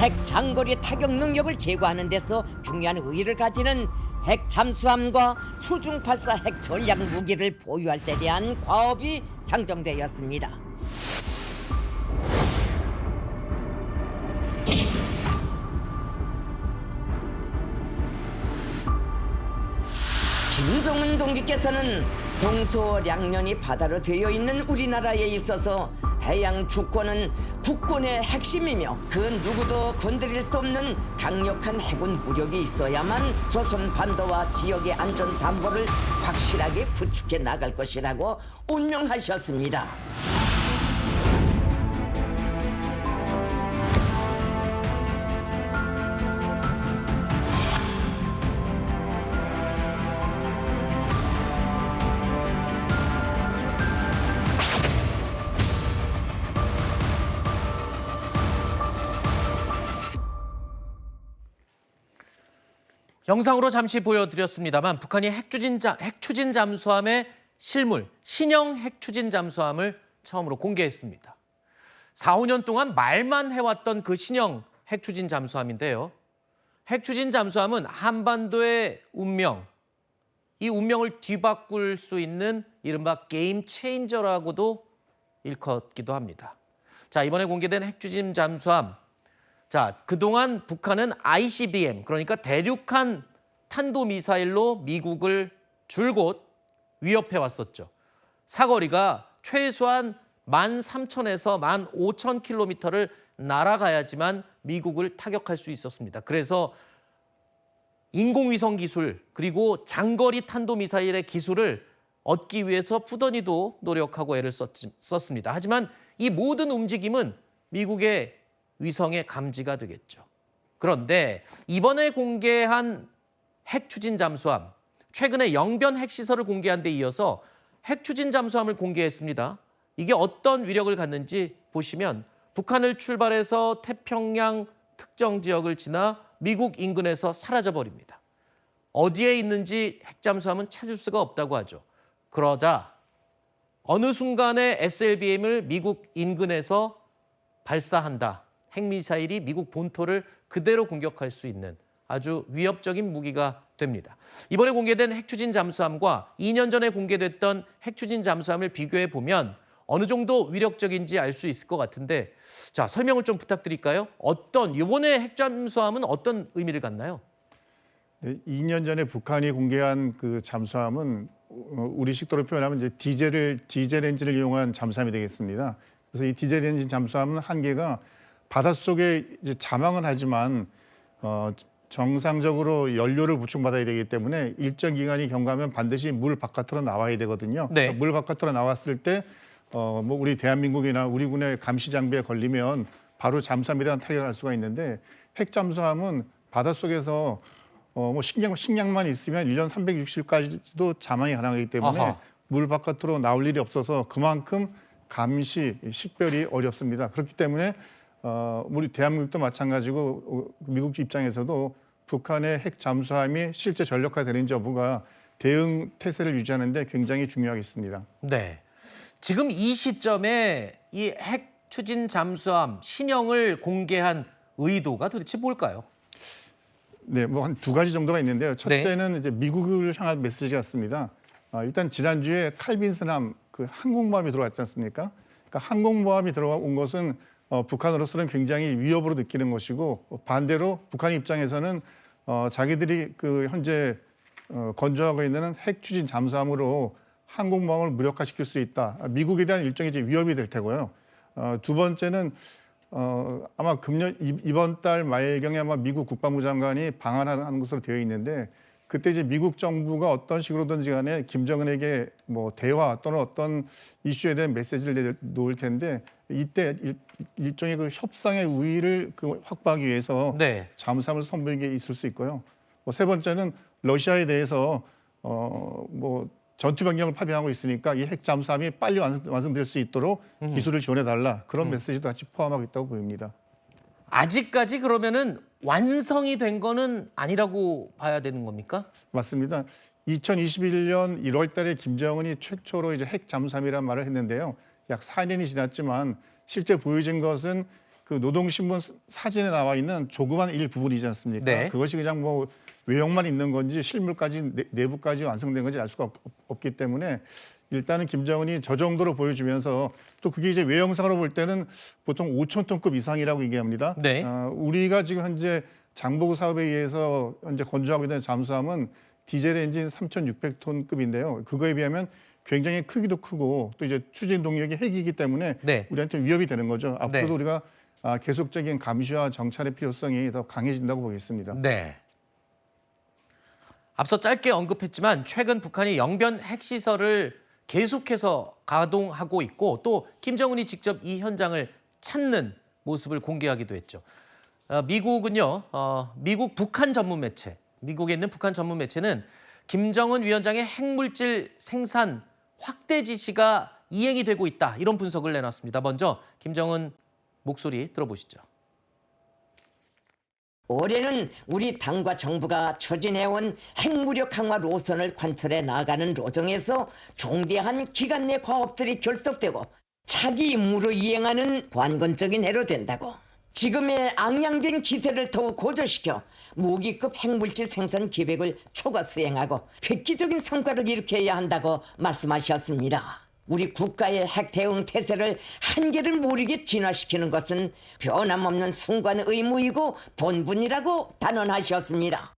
핵 장거리 타격 능력을 제고하는 데서 중요한 의의를 가지는 핵 잠수함과 수중 발사 핵 전략 무기를 보유할 때 대한 과업이 상정되었습니다. 김정은 동지께서는 동서량면이 바다로 되어 있는 우리나라에 있어서 해양 주권은 국권의 핵심이며 그 누구도 건드릴 수 없는 강력한 해군 무력이 있어야만 조선 반도와 지역의 안전 담보를 확실하게 구축해 나갈 것이라고 운명하셨습니다. 영상으로 잠시 보여드렸습니다만 북한이 핵추진 잠수함의 실물, 신형 핵추진 잠수함을 처음으로 공개했습니다. 4, 5년 동안 말만 해왔던 그 신형 핵추진 잠수함인데요. 핵추진 잠수함은 한반도의 운명, 이 운명을 뒤바꿀 수 있는 이른바 게임 체인저라고도 일컫기도 합니다. 자, 이번에 공개된 핵추진 잠수함. 자, 그동안 북한은 ICBM, 그러니까 대륙간 탄도미사일로 미국을 줄곧 위협해 왔었죠. 사거리가 최소한 13,000에서 15,000km를 날아가야지만 미국을 타격할 수 있었습니다. 그래서 인공위성 기술 그리고 장거리 탄도미사일의 기술을 얻기 위해서 부단히도 노력하고 애를 썼습니다. 하지만 이 모든 움직임은 미국의 위성에 감지가 되겠죠. 그런데 이번에 공개한 핵추진 잠수함, 최근에 영변 핵시설을 공개한 데 이어서 핵추진 잠수함을 공개했습니다. 이게 어떤 위력을 갖는지 보시면 북한을 출발해서 태평양 특정 지역을 지나 미국 인근에서 사라져버립니다. 어디에 있는지 핵잠수함은 찾을 수가 없다고 하죠. 그러자 어느 순간에 SLBM을 미국 인근에서 발사한다. 핵미사일이 미국 본토를 그대로 공격할 수 있는 아주 위협적인 무기가 됩니다. 이번에 공개된 핵추진 잠수함과 2년 전에 공개됐던 핵추진 잠수함을 비교해 보면 어느 정도 위력적인지 알 수 있을 것 같은데, 자, 설명을 좀 부탁드릴까요? 이번에 핵잠수함은 어떤 의미를 갖나요? 네, 2년 전에 북한이 공개한 그 잠수함은 우리 식도로 표현하면 이제 디젤 엔진을 이용한 잠수함이 되겠습니다. 그래서 이 디젤 엔진 잠수함은 한계가 바닷속에 이제 자망은 하지만 정상적으로 연료를 보충받아야 되기 때문에 일정 기간이 경과하면 반드시 물 바깥으로 나와야 되거든요. 네. 그러니까 물 바깥으로 나왔을 때 뭐 우리 대한민국이나 우리 군의 감시 장비에 걸리면 바로 잠수함에 대한 타격을 할 수가 있는데, 핵잠수함은 바닷속에서 뭐 식량만 있으면 1년 360일까지도 자망이 가능하기 때문에 아하. 물 바깥으로 나올 일이 없어서 그만큼 감시, 식별이 어렵습니다. 그렇기 때문에 우리 대한민국도 마찬가지고 미국 입장에서도 북한의 핵 잠수함이 실제 전력화되는지 여부가 대응 태세를 유지하는 데 굉장히 중요하겠습니다. 네. 지금 이 시점에 이 핵 추진 잠수함 신형을 공개한 의도가 도대체 뭘까요? 네, 뭐 한 두 가지 정도가 있는데요. 네. 첫째는 이제 미국을 향한 메시지 같습니다. 일단 지난주에 칼빈스함 그 항공모함이 들어왔지 않습니까? 그러니까 항공모함이 들어온 것은 북한으로서는 굉장히 위협으로 느끼는 것이고, 반대로 북한 입장에서는 자기들이 그 현재 건조하고 있는 핵 추진 잠수함으로 항공모함을 무력화시킬 수 있다. 미국에 대한 일종의 이제 위협이 될 테고요. 두 번째는 아마 이번 달 말경에 아마 미국 국방부 장관이 방한하는 것으로 되어 있는데, 그때 이제 미국 정부가 어떤 식으로든지 간에 김정은에게 뭐 대화 또는 어떤 이슈에 대한 메시지를 놓을 텐데, 이때 일종의 그 협상의 우위를 확보하기 위해서 네. 잠수함을 선보인 게 있을 수 있고요. 세 번째는 러시아에 대해서 뭐 전투 병력을 파병하고 있으니까 이 핵 잠수함이 빨리 완성될 수 있도록 기술을 지원해 달라, 그런 메시지도 같이 포함하고 있다고 보입니다. 아직까지 그러면은 완성이 된 거는 아니라고 봐야 되는 겁니까? 맞습니다. 2021년 1월 달에 김정은이 최초로 이제 핵 잠수함이라는 말을 했는데요. 약 4년이 지났지만 실제 보여진 것은 그 노동신문 사진에 나와 있는 조그만 일부분이지 않습니까? 네. 그것이 그냥 뭐 외형만 있는 건지 실물까지 내부까지 완성된 건지 알 수가 없기 때문에 일단은 김정은이 저 정도로 보여주면서 또 그게 이제 외형상으로 볼 때는 보통 5,000톤급 이상이라고 얘기합니다. 네. 우리가 지금 현재 장보고 사업에 의해서 현재 건조하고 있는 잠수함은 디젤 엔진 3,600톤급인데요. 그거에 비하면 굉장히 크기도 크고 또 이제 추진 동력이 핵이기 때문에 네. 우리한테 위협이 되는 거죠. 앞으로도 네. 우리가 계속적인 감시와 정찰의 필요성이 더 강해진다고 보겠습니다. 네. 앞서 짧게 언급했지만 최근 북한이 영변 핵시설을 계속해서 가동하고 있고 또 김정은이 직접 이 현장을 찾는 모습을 공개하기도 했죠. 미국은요, 미국 북한 전문 매체, 미국에 있는 북한 전문 매체는 김정은 위원장의 핵물질 생산 확대 지시가 이행이 되고 있다 이런 분석을 내놨습니다. 먼저 김정은 목소리 들어보시죠. 올해는 우리 당과 정부가 추진해온 핵무력 강화 노선을 관철해 나가는 로정에서 중대한 기간 내 과업들이 결속되고 차기 임무로 이행하는 관건적인 해로 된다고. 지금의 앙양된 기세를 더욱 고조시켜 무기급 핵물질 생산 계획을 초과 수행하고 획기적인 성과를 일으켜야 한다고 말씀하셨습니다. 우리 국가의 핵 대응 태세를 한계를 모르게 진화시키는 것은 변함없는 순간 의무이고 본분이라고 단언하셨습니다.